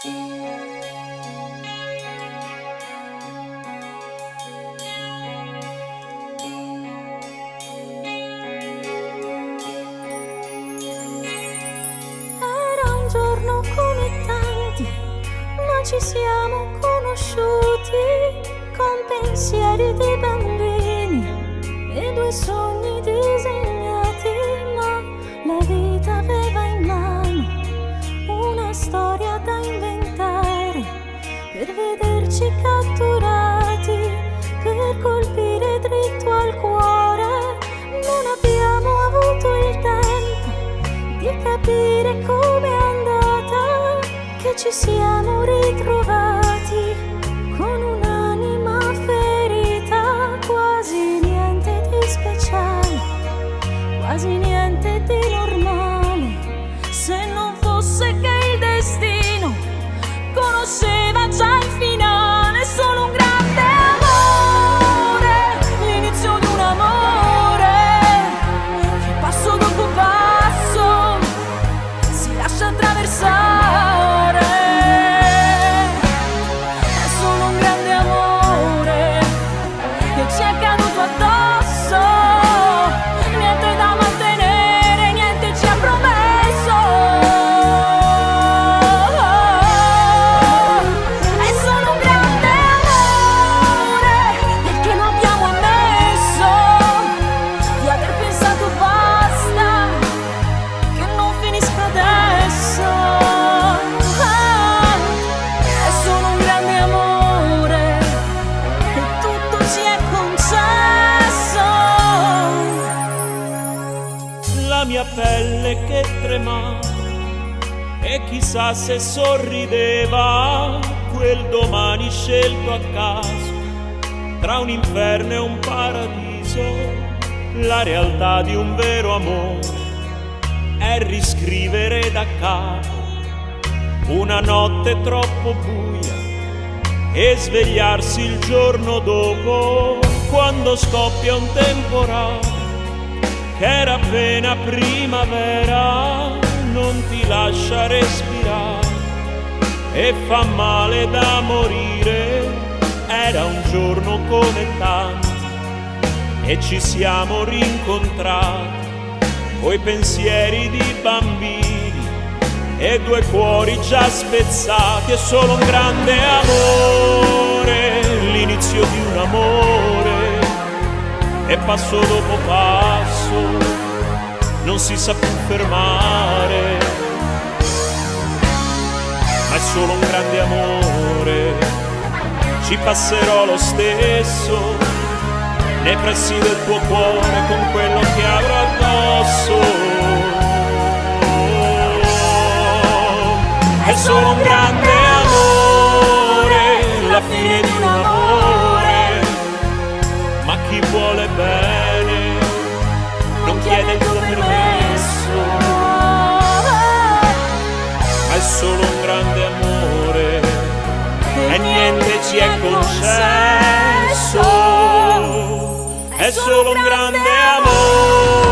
Era un giorno come tanti, ma ci siamo conosciuti con pensieri di bambini e due sogni disegnati, ma la vita aveva in mano una storia da inventare per vederci catturati, per colpire dritto al cuore. Non abbiamo avuto il tempo di capire com'è andata, che ci siamo ritrovati con un'anima ferita, quasi niente di speciale, quasi niente di normale, se non fosse che il destino conosceva già il finale. Solo un grande amore, l'inizio di un amore che passo dopo passo si lascia attraversare. È solo un grande amore che ci è caduto addosso, niente da mantenere, niente ci ha promesso. È solo un grande amore perché lo abbiamo ammesso di aver pensato basta, che non finisca adesso. È solo un grande amore e tutto ci è concesso. La mia pelle che tremava e chissà se sorrideva quel domani scelto a caso tra un inferno e un paradiso. La realtà di un vero amore è riscrivere da capo una notte troppo buia e svegliarsi il giorno dopo quando scoppia un temporale che era appena primavera, non ti lascia respirare e fa male da morire. Era un giorno come tanti e ci siamo rincontrati coi pensieri di bambini e due cuori già spezzati. È solo un grande amore, l'inizio di un amore, e passo dopo passo non si sa più fermare. Ma è solo un grande amore, ci passerò lo stesso nei pressi del tuo cuore con quello che avrò addosso. È solo un grande amore, la fine di un amore, ma chi vuole bene non chiede il tuo permesso. Ma è solo un grande amore e niente ci è concesso. È solo un grande amore.